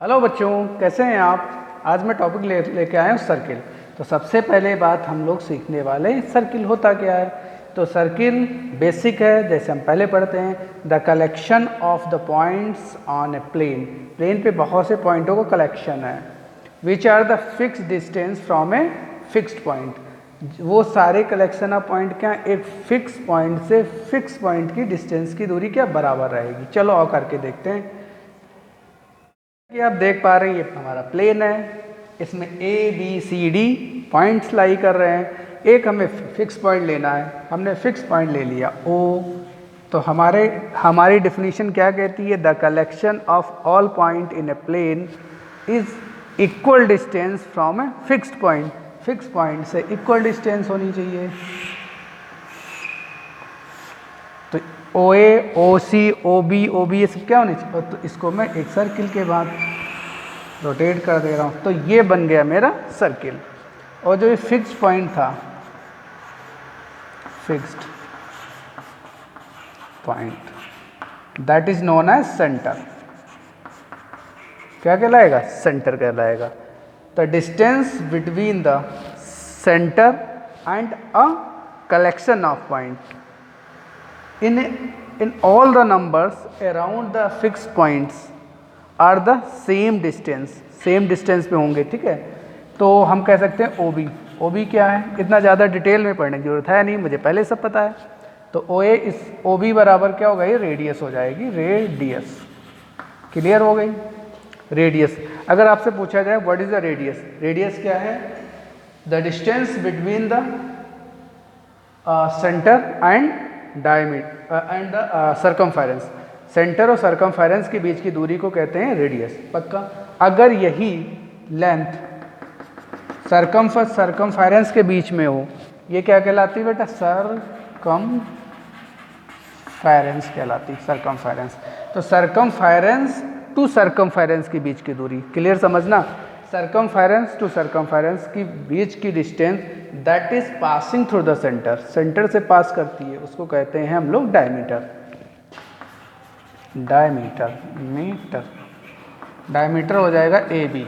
Hello बच्चों, कैसे हैं आप। आज मैं टॉपिक लेके आया हूँ सर्किल। तो सबसे पहले बात हम लोग सीखने वाले हैं सर्किल होता क्या है। तो सर्किल बेसिक है, जैसे हम पहले पढ़ते हैं, the collection of the points on a plane. Plane पे बहुत से पॉइंटों का कलेक्शन है। Which are the fix distance from a fixed point. वो सारे कलेक्शन ऑफ पॉइंट क्या, एक फिक्स पॉइंट से फिक्स पॉइंट की डिस्टेंस की दूरी क्या बराबर रहेगी। चलो और करके देखते हैं। कि आप देख पा रहे हैं ये हमारा प्लेन है, इसमें A B C D points lie कर रहे हैं। एक हमें फिक्स पॉइंट लेना है, हमने फिक्स पॉइंट ले लिया ओ। तो हमारी डिफिनीशन क्या कहती है, the collection of all point in a plane is equal distance from a fixed point. Fix point से इक्वल डिस्टेंस होनी चाहिए। तो ओ ए, ओ सी, ओ बी, ओ बी, ये सब क्या होने चाहिए। तो इसको मैं एक सर्किल के बाद रोटेट कर दे रहा हूँ, तो ये बन गया मेरा सर्किल। और जो ये फिक्स्ड पॉइंट था, fixed point, that is known as centre. क्या कहलाएगा, सेंटर कहलाएगा। The distance between the centre and a collection of point in all the numbers around the fixed points are the same distance पे होंगे। ठीक है, तो हम कह सकते हैं OB। OB क्या है, इतना ज़्यादा डिटेल में पढ़ने की जरूरत है नहीं, मुझे पहले सब पता है। तो OA इस OB बराबर क्या होगा, ये रेडियस हो जाएगी, रेडियस। क्लियर हो गई, रेडियस। अगर आपसे पूछा जाए what is the radius, radius क्या है, the distance between the centre and diameter and the circumference. Centre और सर्कमफेरेंस के बीच की दूरी को कहते हैं रेडियस। पक्का। अगर यही लेंथ सर्कमफेरेंस के बीच में हो, ये क्या कहलाती है बेटा, सर्कमफेरेंस कहलाती है, सर्कमफेरेंस। तो सर्कमफेरेंस टू सर्कमफेरेंस के बीच की दूरी, क्लियर समझना। सर्कमफेरेंस टू सर्कमफेरेंस की बीच की distance that is passing through the centre, centre से पास करती है, उसको कहते हैं हम लोग डायमीटर। डायमीटर हो जाएगा ए बी।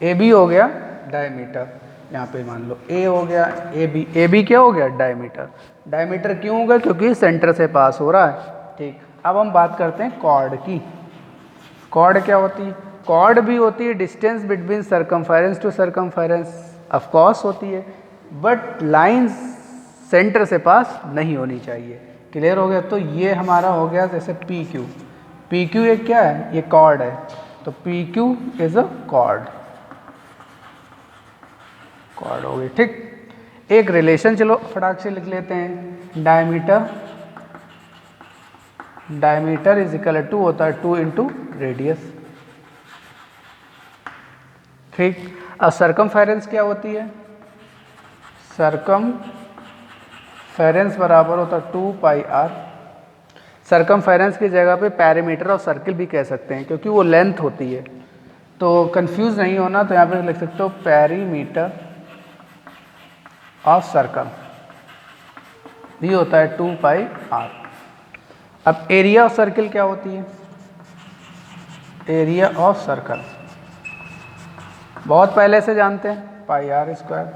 ए बी हो गया डायमीटर। यहाँ पे मान लो ए हो गया, ए बी। ए बी क्या हो गया, डायमीटर। डायमीटर क्यों होगा, क्योंकि सेंटर से पास हो रहा है। ठीक, अब हम बात करते हैं कॉर्ड की। कॉर्ड क्या होती है, कॉर्ड भी होती है distance between circumference to circumference, of course होती है, बट लाइन सेंटर से पास नहीं होनी चाहिए। क्लियर हो गया। तो ये हमारा हो गया जैसे पी क्यू। पी क्यू एक क्या है, ये कॉर्ड है। तो P Q is a chord, chord हो गई। ठीक, एक रिलेशन चलो फटाक से लिख लेते हैं। डायमीटर इज इक्वल टू होता है 2 इंटू रेडियस। ठीक, अब सर्कमफेरेंस क्या होती है, सर्कमफेरेंस बराबर होता है 2 पाई आर। सर्कमफेरेंस की जगह पे पैरामीटर ऑफ सर्किल भी कह सकते हैं, क्योंकि वो लेंथ होती है। तो कंफ्यूज नहीं होना, तो यहाँ पे लिख सकते हो पेरीमीटर ऑफ सर्कल, भी होता है 2 पाई आर। अब एरिया ऑफ सर्किल क्या होती है, एरिया ऑफ सर्कल बहुत पहले से जानते हैं, pi are square,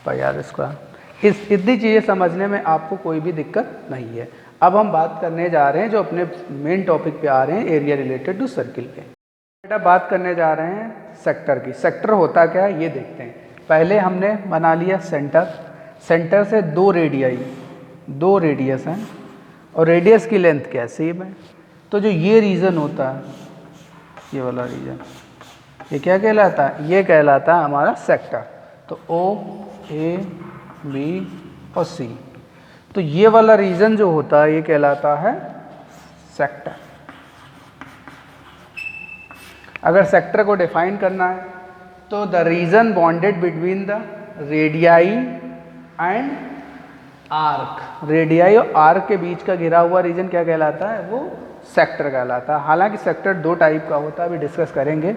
pi are square. इतनी चीज़ें समझने में आपको कोई भी दिक्कत नहीं है। अब हम बात करने जा रहे हैं जो अपने मेन टॉपिक पे आ रहे हैं, एरिया रिलेटेड टू सर्किल पे। बेटा बात करने जा रहे हैं सेक्टर की। सेक्टर होता क्या है ये देखते हैं। पहले हमने बना लिया सेंटर। सेंटर से दो रेडियस हैं, और रेडियस की लेंथ क्या है, सेम है। तो जो ये रीजन होता है, ये वाला रीजन, ये क्या कहलाता है, ये कहलाता है हमारा सेक्टर। तो ओ, ए, बी और सी, तो ये वाला रीजन जो होता है ये कहलाता है सेक्टर। अगर सेक्टर को डिफाइन करना है तो the region bounded between the radii and arc, radii और आर्क के बीच का घिरा हुआ रीजन क्या कहलाता है, वो सेक्टर कहलाता है। हालांकि सेक्टर दो टाइप का होता है, अभी डिस्कस करेंगे।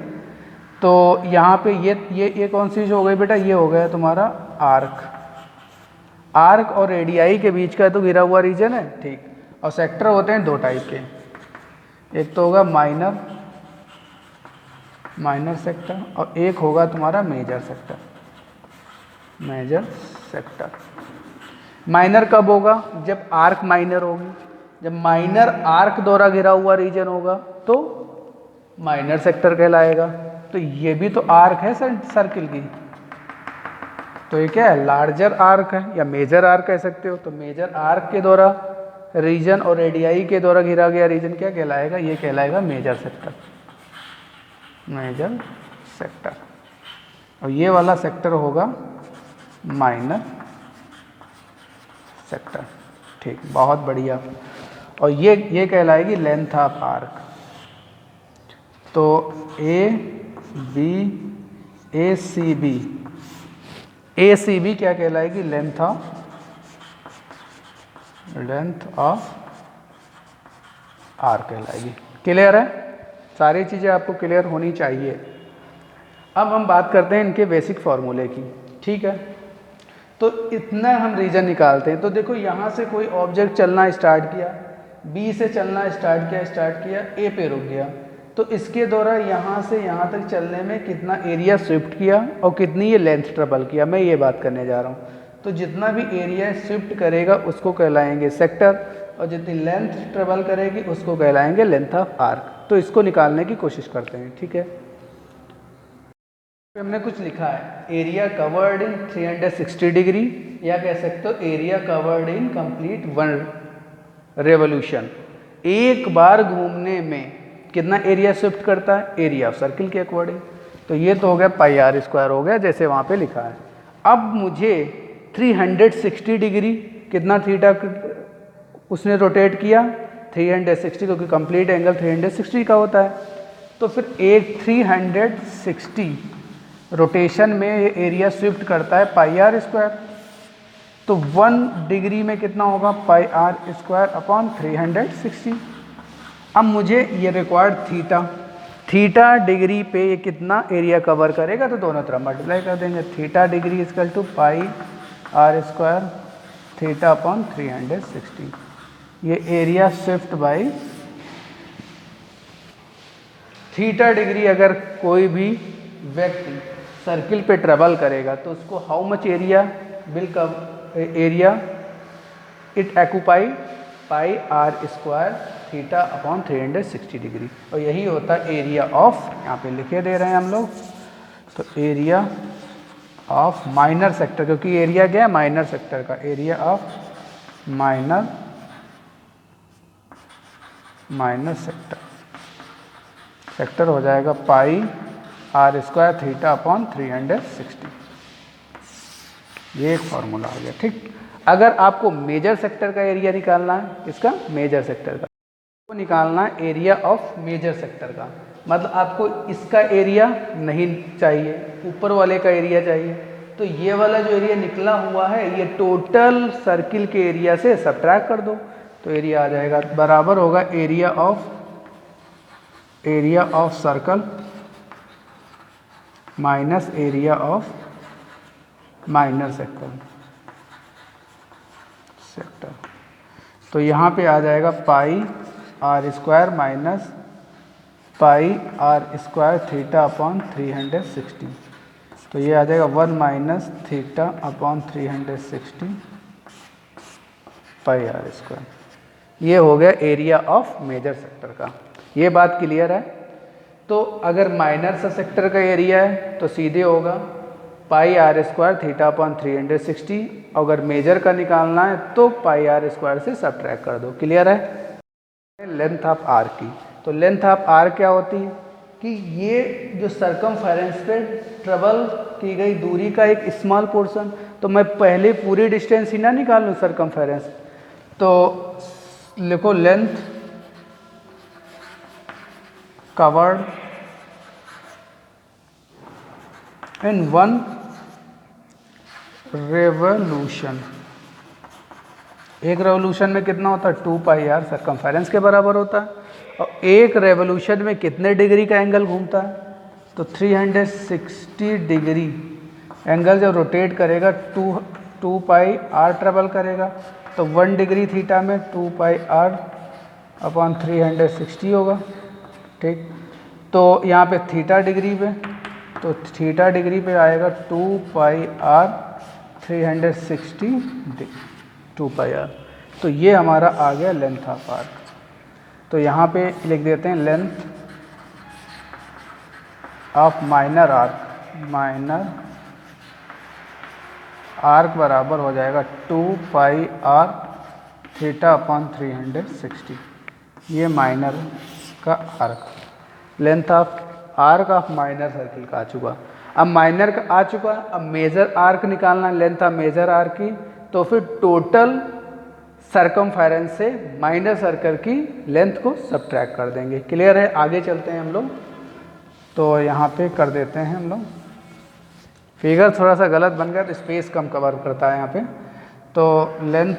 तो यहाँ पे ये कौन सी हो गई बेटा, ये हो गया तुम्हारा आर्क। आर्क और रेडियाई के बीच का तो घिरा हुआ रीजन है। ठीक, और सेक्टर होते हैं दो टाइप के, एक तो होगा माइनर माइनर सेक्टर, और एक होगा तुम्हारा major sector. Major sector minor कब होगा? जब आर्क माइनर होगी। जब माइनर आर्क द्वारा घिरा हुआ रीजन होगा तो माइनर सेक्टर कहलाएगा। तो ये भी तो आर्क है सर्किल की, तो ये क्या है? लार्जर आर्क है या मेजर आर्क कह सकते हो। तो मेजर आर्क के द्वारा रीजन और रेडियाई के द्वारा घिरा गया रीजन क्या कहलाएगा? ये कहलाएगा मेजर सेक्टर। Major sector. और ये वाला सेक्टर होगा माइनर सेक्टर। ठीक, बहुत बढ़िया। और ये कहलाएगी लेंथ ऑफ आर्क। तो ए सी बी क्या कहलाएगी? लेंथ ऑफ आर्क कहलाएगी। क्लियर है? सारी चीज़ें आपको क्लियर होनी चाहिए। अब हम बात करते हैं इनके बेसिक फॉर्मूले की। ठीक है, तो इतना हम रीजन निकालते हैं। तो देखो यहाँ से कोई ऑब्जेक्ट चलना स्टार्ट किया, बी से चलना स्टार्ट किया, ए पे रुक गया। तो इसके द्वारा यहाँ से यहाँ तक चलने में कितना एरिया शिफ्ट किया और कितनी ये लेंथ ट्रेवल किया, मैं ये बात करने जा रहा हूँ। तो जितना भी एरिया शिफ्ट करेगा उसको कहलाएंगे सेक्टर, और जितनी लेंथ ट्रेवल करेगी उसको कहलाएंगे लेंथ ऑफ आर्क। तो इसको निकालने की कोशिश करते हैं। ठीक है, हमने कुछ लिखा है, एरिया कवर्ड इन 360 डिग्री, या कह सकते हो area covered in complete 1 revolution. एक बार घूमने में कितना एरिया शिफ्ट करता है? एरिया ऑफ सर्किल के अकॉर्डिंग। तो ये तो हो गया पाई आर स्क्वायर हो गया, जैसे वहाँ पे लिखा है। अब मुझे 360 डिग्री कितना थीटा उसने रोटेट किया? 360, क्योंकि कंप्लीट एंगल 360 का होता है। तो फिर एक 360 रोटेशन में ये एरिया शिफ्ट करता है पाई आर स्क्वायर। तो 1 डिग्री में कितना होगा? पाई आर स्क्वायर अपॉन 360। अब मुझे ये रिक्वायर्ड थीटा डिग्री पे ये कितना एरिया कवर करेगा? तो दोनों तरफ मल्टीप्लाई कर देंगे। Theta degree equal to pi are square theta upon 360। ये area shift by theta degree. अगर कोई भी व्यक्ति सर्किल पे ट्रेवल करेगा तो उसको how much area area it occupy? Pi are square theta upon 360 degree. और यही होता है एरिया ऑफ, यहाँ पे लिखे दे रहे हैं हम लोग, तो एरिया ऑफ माइनर सेक्टर, क्योंकि एरिया क्या है? माइनर सेक्टर का। एरिया ऑफ माइनर सेक्टर हो जाएगा pi are square theta upon 360। ये एक फॉर्मूला हो गया। ठीक, अगर आपको मेजर सेक्टर का एरिया निकालना है, इसका मेजर सेक्टर का तो निकालना है एरिया ऑफ मेजर सेक्टर का, मतलब आपको इसका एरिया नहीं चाहिए, ऊपर वाले का एरिया चाहिए। तो ये वाला जो एरिया निकला हुआ है ये टोटल सर्किल के एरिया से सब्ट्रैक्ट कर दो, तो एरिया आ जाएगा बराबर होगा area of circle minus area of minor sector. तो यहाँ पे आ जाएगा pi are square minus pi are square theta upon 360। तो ये आ जाएगा 1 minus theta upon 360 pi are square. ये हो गया एरिया ऑफ मेजर सेक्टर का। ये बात क्लियर है। तो अगर माइनर सा सेक्टर का एरिया है तो सीधे होगा पाई आर स्क्वायर थीटा अपॉन 360। अगर मेजर का निकालना है तो पाई आर स्क्वायर से सब्ट्रैक्ट कर दो। क्लियर है? लेंथ ऑफ आर की, तो लेंथ ऑफ आर क्या होती है कि ये जो सरकमफेरेंस पे ट्रेवल की गई दूरी का एक स्मॉल पोर्शन। तो मैं पहले पूरी डिस्टेंस ही ना निकाल लूँ सरकमफेरेंस, तो लिखो लेंथ कवर्ड इन 1 रेवोल्यूशन। एक रेवोल्यूशन में कितना होता है? 2 पाई आर सरकमफेरेंस के बराबर होता है। और एक रेवोल्यूशन में कितने डिग्री का एंगल घूमता है? तो 360 डिग्री एंगल जब रोटेट करेगा 2 पाई आर ट्रेवल करेगा, तो 1 डिग्री थीटा में 2 पाई आर अपॉन 360 होगा। ठीक, तो यहाँ पे थीटा डिग्री पे, तो थीटा डिग्री पे आएगा 2 पाई आर 360 2 पाई आर। तो ये हमारा आ गया लेंथ ऑफ आर्क। तो यहाँ पे लिख देते हैं लेंथ ऑफ माइनर आर्क बराबर हो जाएगा 2 पाई आर थीटा अपॉन 360। ये माइनर का arc, length of arc of minor circle का आ चुका। अब माइनर का आ चुका, अब मेजर आर्क निकालना है, लेंथ ऑफ मेजर आर्क की। तो फिर टोटल सरकमफेरेंस से माइनर सर्कल की लेंथ को सब्ट्रैक्ट कर देंगे। क्लियर है? आगे चलते हैं हम लोग। तो यहाँ पे कर देते हैं हम लोग, फिगर थोड़ा सा गलत बन गया तो स्पेस कम कवर करता है यहाँ पे। तो लेंथ